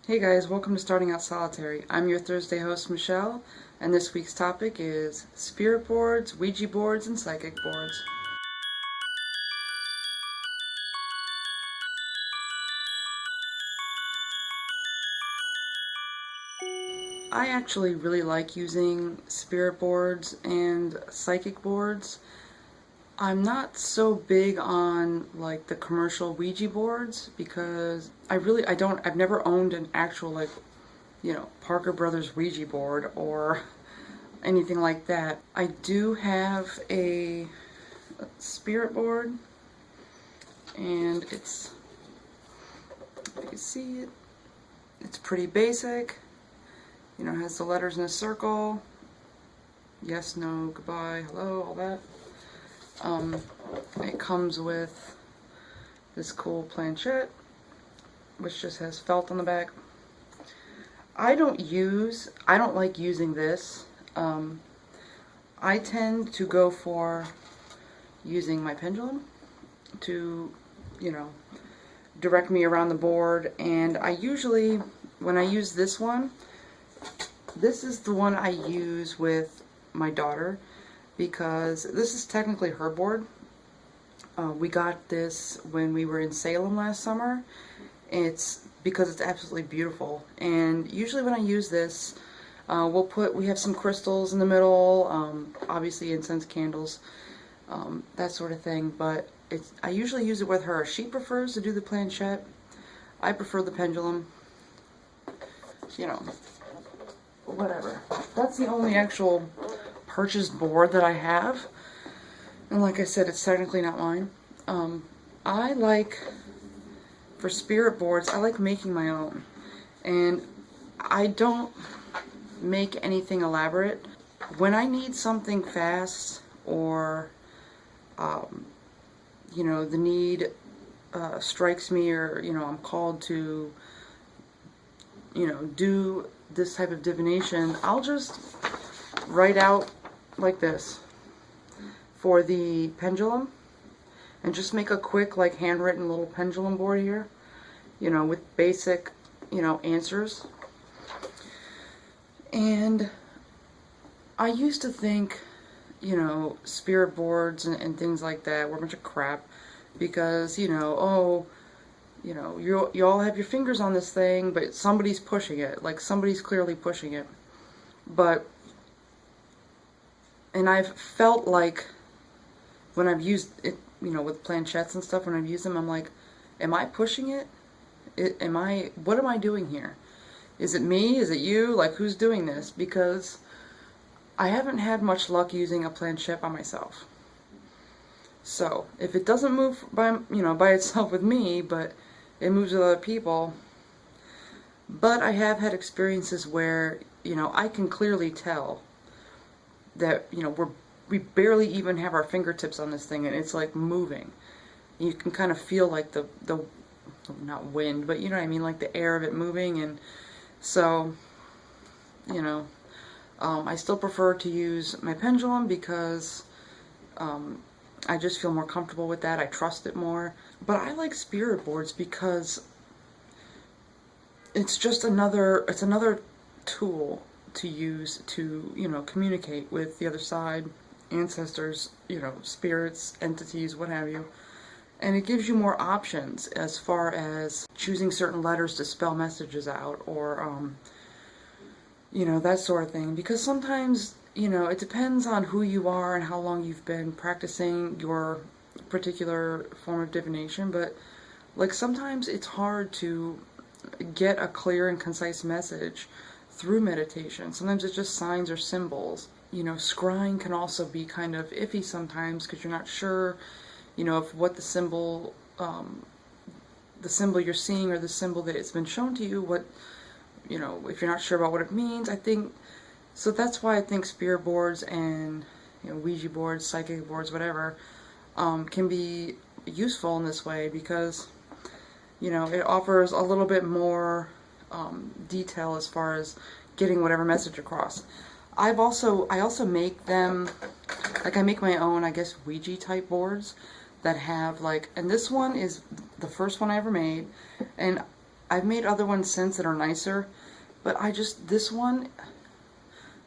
Hey guys, welcome to Starting Out Solitary. I'm your Thursday host, Michelle, and this week's topic is spirit boards, Ouija boards, and psychic boards. I actually really like using spirit boards and psychic boards. I'm not so big on like the commercial Ouija boards because I've never owned an actual Parker Brothers Ouija board or anything like that. I do have a spirit board, and it's, if you can see it, it's pretty basic. You know, it has the letters in a circle. Yes, no, goodbye, hello, all that. It comes with this cool planchette, which just has felt on the back. I don't like using this. I tend to go for using my pendulum to, direct me around the board, and I usually, when I use this one, this is the one I use with my daughter because this is technically her board. We got this when we were in Salem last summer. It's because it's absolutely beautiful, and usually when I use this, we have some crystals in the middle, obviously incense candles, that sort of thing, but I usually use it with her. She prefers to do the planchette. I prefer the pendulum. Whatever. That's the only actual purchased board that I have, and like I said, it's technically not mine. For spirit boards, I like making my own, and I don't make anything elaborate. When I need something fast, or the need strikes me, or I'm called to do this type of divination, I'll just write out like this for the pendulum and just make a quick like handwritten little pendulum board here, with basic answers. And I used to think spirit boards and things like that were a bunch of crap because you all have your fingers on this thing, but somebody's pushing it, like somebody's clearly pushing it. And I've felt like when I've used it, with planchettes and stuff, when I've used them, I'm like, am I pushing it? What am I doing here? Is it me? Is it you? Like, who's doing this? Because I haven't had much luck using a planchette by myself. So, if it doesn't move by itself with me, but it moves with other people. But I have had experiences where, I can clearly tell that, we barely even have our fingertips on this thing, and it's like moving. You can kind of feel like the not wind, but you know what I mean, like the air of it moving. And so, I still prefer to use my pendulum because I just feel more comfortable with that. I trust it more. But I like spirit boards because it's just another tool to use to, communicate with the other side, ancestors, spirits, entities, what have you. And it gives you more options as far as choosing certain letters to spell messages out, or that sort of thing. Because sometimes, it depends on who you are and how long you've been practicing your particular form of divination, but like sometimes it's hard to get a clear and concise message through meditation. Sometimes it's just signs or symbols. Scrying can also be kind of iffy sometimes because you're not sure, if what the symbol you're seeing, or the symbol that it's been shown to you, if you're not sure about what it means. So that's why I think spirit boards and Ouija boards, psychic boards, whatever, can be useful in this way because it offers a little bit more detail as far as getting whatever message across. I also make them, like I make my own, I guess, Ouija type boards that have and this one is the first one I ever made, and I've made other ones since that are nicer, but this one,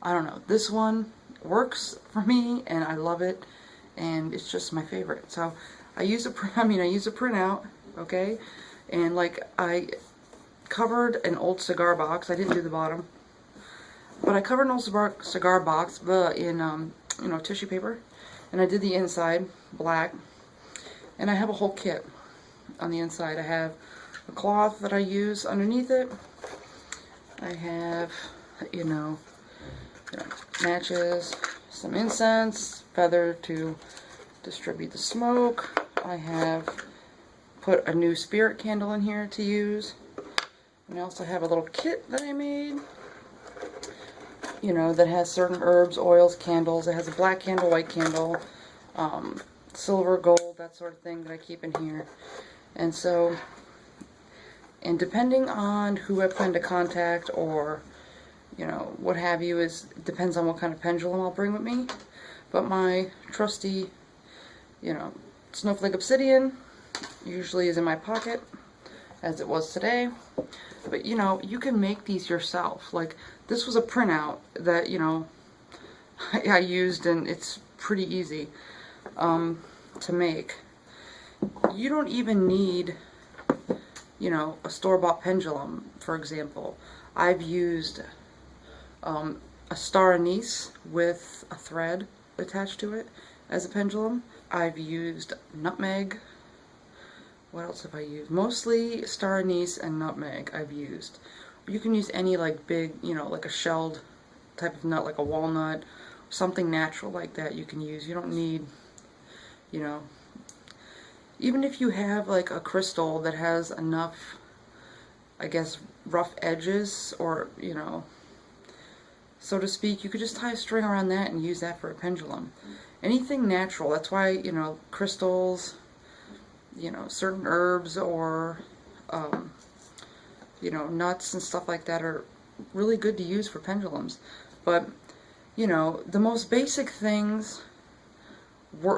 I don't know, this one works for me and I love it, and it's just my favorite. So I use a printout, okay, and like I covered an old cigar box. I didn't do the bottom, but I covered an old cigar box in you know, tissue paper, and I did the inside black, and I have a whole kit on the inside. I have a cloth that I use underneath it. I have, you know, matches, some incense, feather to distribute the smoke. I have put a new spirit candle in here to use. And I also have a little kit that I made, you know, that has certain herbs, oils, candles. It has a black candle, white candle, silver, gold, that sort of thing that I keep in here. And so, and depending on who I plan to contact or, you know, what have you, depends on what kind of pendulum I'll bring with me. But my trusty, you know, snowflake obsidian usually is in my pocket, as it was today. But, you know, you can make these yourself. Like, this was a printout that, you know, I used, and it's pretty easy to make. You don't even need, you know, a store-bought pendulum, for example. I've used a star anise with a thread attached to it as a pendulum. I've used nutmeg. What else have I used? Mostly star anise and nutmeg I've used. You can use any like big, you know, like a shelled type of nut, like a walnut, something natural like that you can use. You don't need, you know, even if you have like a crystal that has enough, I guess, rough edges, or, you know, so to speak, you could just tie a string around that and use that for a pendulum. Anything natural. That's why, you know, crystals, you know, certain herbs, or you know, nuts and stuff like that are really good to use for pendulums. But, you know, the most basic things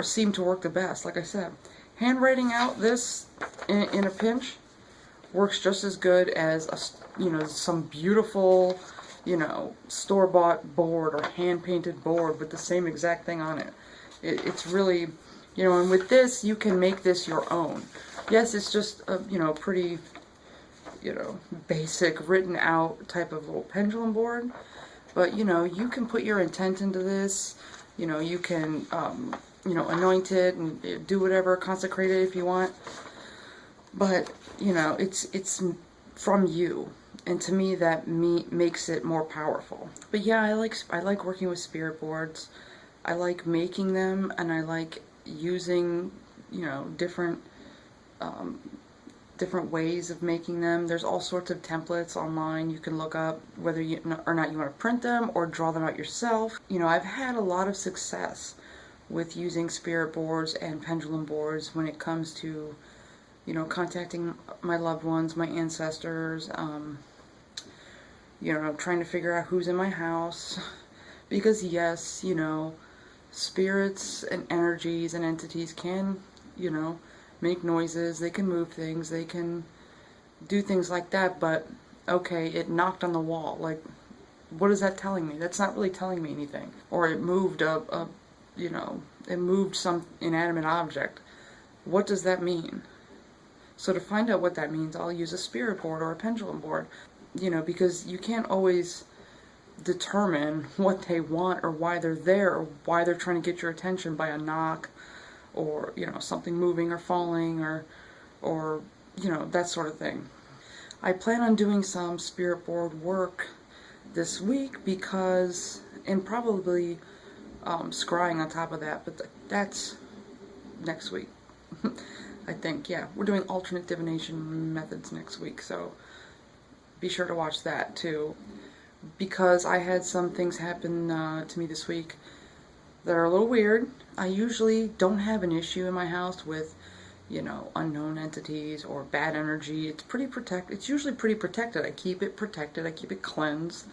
seem to work the best. Like I said, handwriting out this in a pinch works just as good as you know, some beautiful, you know, store-bought board or hand-painted board with the same exact thing on it. It's really, you know, and with this, you can make this your own. Yes, it's just a, you know, pretty, you know, basic written out type of little pendulum board, but, you know, you can put your intent into this. You know, you can, you know, anoint it and do whatever, consecrate it if you want. But, you know, it's from you, and to me that makes it more powerful. But yeah, I like working with spirit boards. I like making them, and I like using, you know, different ways of making them. There's all sorts of templates online you can look up, whether or not you want to print them or draw them out yourself. You know, I've had a lot of success with using spirit boards and pendulum boards when it comes to, you know, contacting my loved ones, my ancestors, you know, trying to figure out who's in my house. Because yes, you know, spirits and energies and entities can, you know, make noises, they can move things, they can do things like that, but okay, it knocked on the wall. Like, what is that telling me? That's not really telling me anything. Or it moved you know, it moved some inanimate object. What does that mean? So to find out what that means, I'll use a spirit board or a pendulum board, you know, because you can't always determine what they want or why they're there or why they're trying to get your attention by a knock, or, you know, something moving or falling, or you know, that sort of thing. I plan on doing some spirit board work this week, because, and probably scrying on top of that, but that's next week. I think, yeah, we're doing alternate divination methods next week, so be sure to watch that too, because I had some things happen to me this week that are a little weird. I usually don't have an issue in my house with, you know, unknown entities or bad energy. It's pretty protected. It's usually pretty protected. I keep it protected. I keep it cleansed.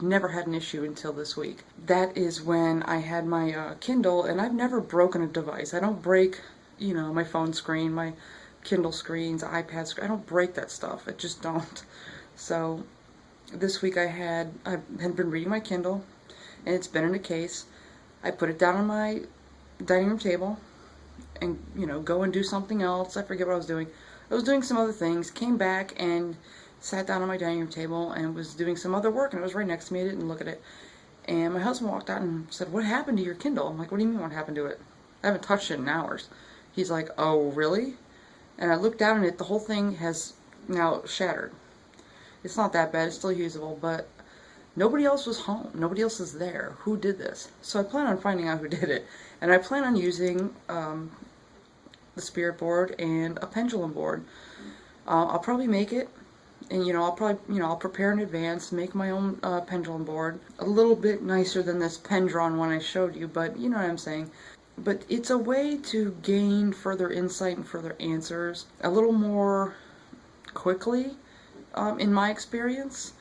Never had an issue until this week. That is when I had my Kindle, and I've never broken a device. I don't break, you know, my phone screen, my Kindle screens, iPad screens. I don't break that stuff. I just don't. So this week I had been reading my Kindle, and it's been in a case. I put it down on my dining room table and, you know, go and do something else. I forget what I was doing. I was doing some other things, came back and sat down on my dining room table and was doing some other work, and it was right next to me. I didn't look at it. And my husband walked out and said, "What happened to your Kindle?" I'm like, "What do you mean what happened to it? I haven't touched it in hours." He's like, "Oh, really?" And I looked down at it. The whole thing has now shattered. It's not that bad. It's still usable, but nobody else was home. Nobody else is there. Who did this? So I plan on finding out who did it. And I plan on using the spirit board and a pendulum board. I'll probably make it, and I'll prepare in advance, make my own pendulum board. A little bit nicer than this pen drawn one I showed you, but you know what I'm saying. But it's a way to gain further insight and further answers a little more quickly, in my experience,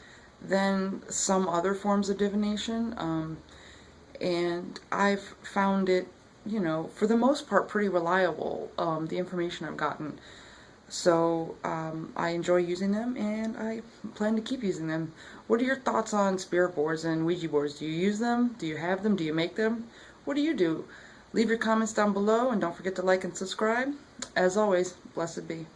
than some other forms of divination. And I've found it, you know, for the most part pretty reliable, the information I've gotten. So I enjoy using them, and I plan to keep using them. What are your thoughts on spirit boards and Ouija boards? Do you use them? Do you have them? Do you make them? What do you do? Leave your comments down below, and don't forget to like and subscribe. As always, blessed be.